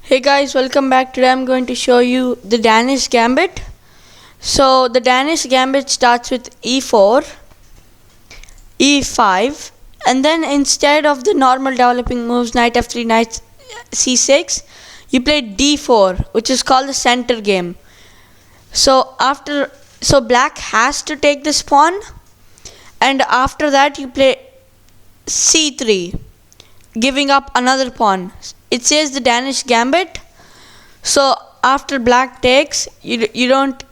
Hey guys, welcome back. Today I'm going to show you the Danish Gambit. So the Danish Gambit starts with e4, e5, and then instead of the normal developing moves knight f3, knight c6, you play d4, which is called the center game. So black has to take this pawn, and after that you play c3, giving up another pawn. It says the Danish Gambit. So after black takes, you don't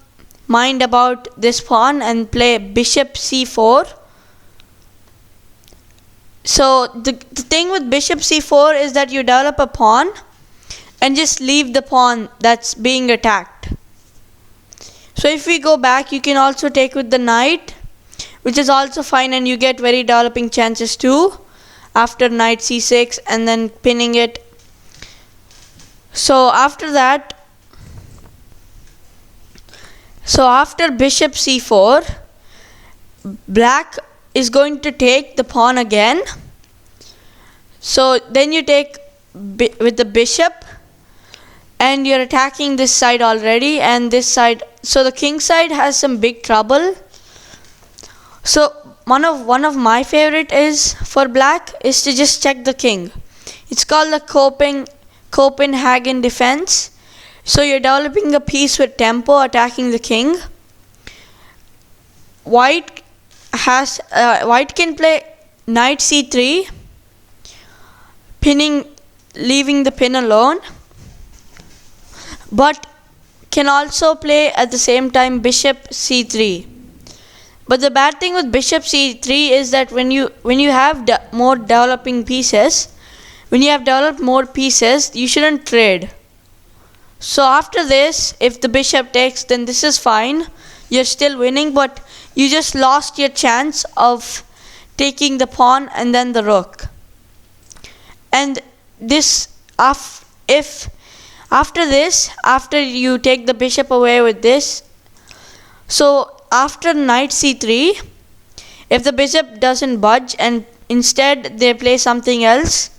mind about this pawn and play bishop c4. So the thing with bishop c4 is that you develop a pawn and just leave the pawn that's being attacked. So if we go back, you can also take with the knight, which is also fine, and you get very developing chances too after knight c6 and then pinning it. So after bishop c4, black is going to take the pawn again. So then you take with the bishop, and you're attacking this side already, and this side. So the king side has some big trouble. So one of my favorite is for black is to just check the king. It's called the Copenhagen defense. So you're developing a piece with tempo, attacking the king. White can play knight c3, leaving the pin alone, but can also play at the same time bishop c3. But the bad thing with bishop c3 is that when you have more developing pieces, when you have developed more pieces, you shouldn't trade. So after this, if the bishop takes, then this is fine. You're still winning, but you just lost your chance of taking the pawn and then the rook. And this, after you take the bishop away with this, so after knight c3, if the bishop doesn't budge and instead they play something else,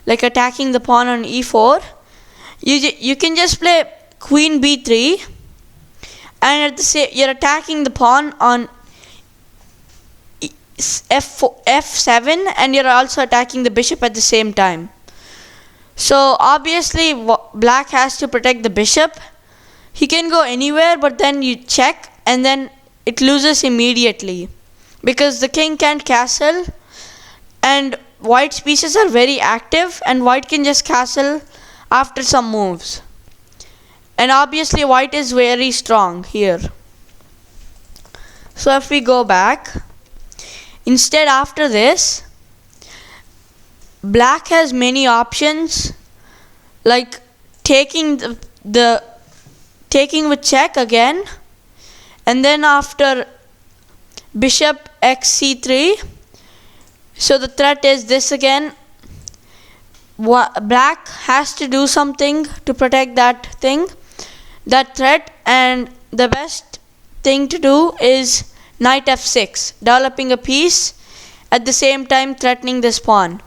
like attacking the pawn on e4, you can just play queen b3, and at the same you're attacking the pawn on f7, and you're also attacking the bishop at the same time. So obviously black has to protect the bishop. He can go anywhere, but then you check, and then it loses immediately because the king can't castle, and white's pieces are very active, and white can just castle after some moves. And obviously white is very strong here. So if we go back, instead after this, black has many options, like taking taking with check again, and then after bishop xc3. So the threat is this again. Black has to do something to protect that threat, and the best thing to do is knight f6, developing a piece at the same time threatening this pawn.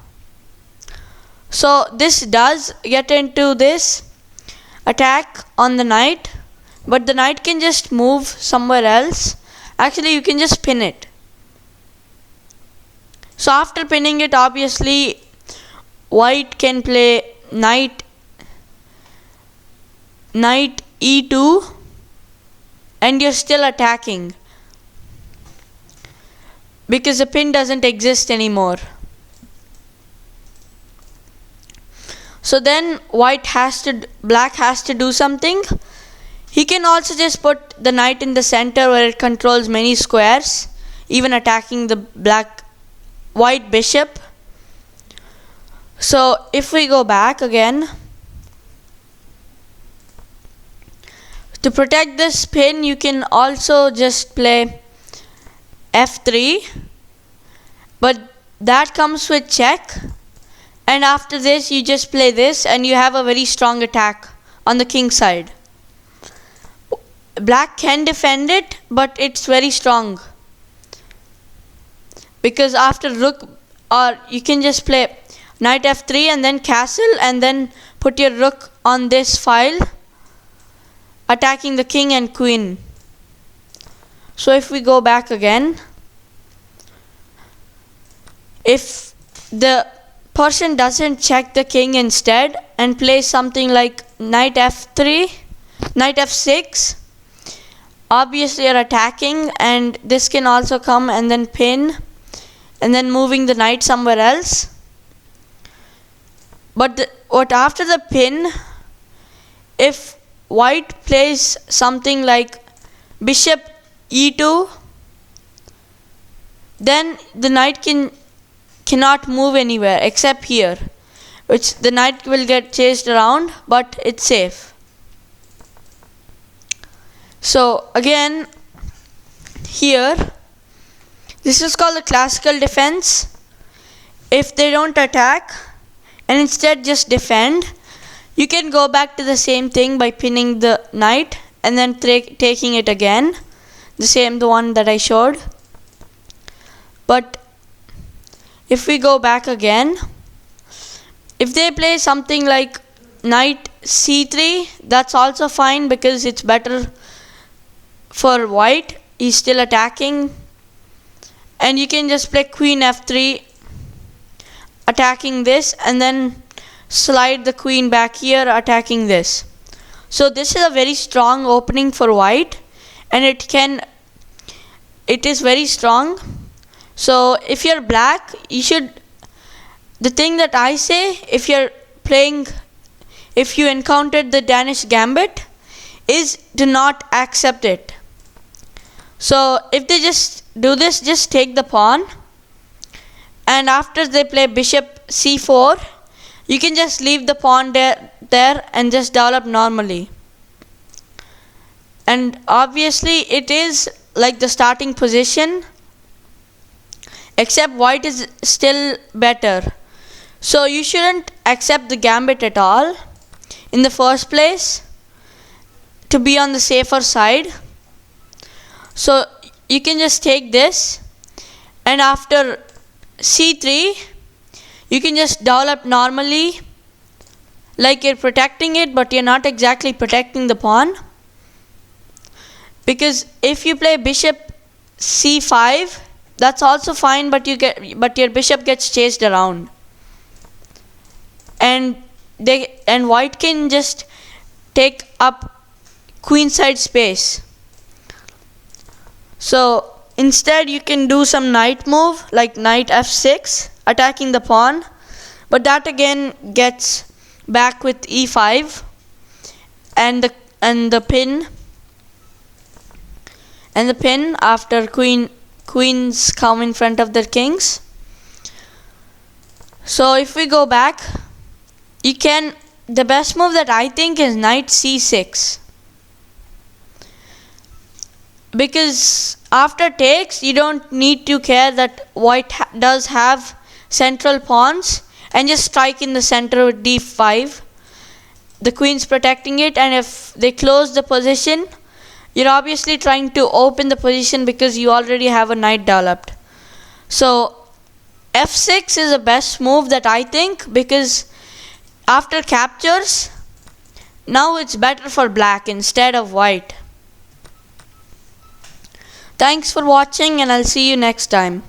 So this does get into this attack on the knight, but the knight can just move somewhere else. Actually, you can just pin it. So after pinning it, obviously white can play knight e2, and you're still attacking because the pin doesn't exist anymore. So then black has to do something. He can also just put the knight in the center where it controls many squares, even attacking the white bishop. So if we go back again, to protect this pin, you can also just play f3, but that comes with check, and after this you just play this, and you have a very strong attack on the king side. Black can defend it, but it's very strong because after rook, or you can just play knight f3 and then castle, and then put your rook on this file, attacking the king and queen. So if we go back again, if the person doesn't check the king instead and plays something like knight f3, knight f6, obviously you're attacking, and this can also come and then pin and then moving the knight somewhere else. But what after the pin, if white plays something like bishop e2, then the knight cannot move anywhere except here, which the knight will get chased around, but it's safe. So again, here, this is called the classical defense. If they don't attack and instead just defend, you can go back to the same thing by pinning the knight and then taking it again, the one that I showed. But if we go back again, if they play something like knight c3, that's also fine because it's better for white. He's still attacking, and you can just play queen f3, attacking this, and then slide the queen back here, attacking this. So this is a very strong opening for white, and it is very strong. So if you're black, the thing that I say, if you encountered the Danish Gambit, is do not accept it. So if they just do this, just take the pawn, and after they play bishop c4, you can just leave the pawn there and just develop normally. And obviously it is like the starting position, except white is still better. So you shouldn't accept the gambit at all in the first place, to be on the safer side. So you can just take this, and after c3, you can just develop normally, like you're protecting it, but you're not exactly protecting the pawn. Because if you play bishop c5, that's also fine, but your bishop gets chased around, and white can just take up queenside space. So instead you can do some knight move like knight f6, attacking the pawn, but that again gets back with e5 and the pin after queens come in front of the kings. So if we go back, the best move that I think is knight c6, because after takes you don't need to care that white does have central pawns, and just strike in the center with d5. The queen's protecting it, and if they close the position, you're obviously trying to open the position because you already have a knight developed. So f6 is the best move that I think, because after captures, now it's better for black instead of white. Thanks for watching, and I'll see you next time.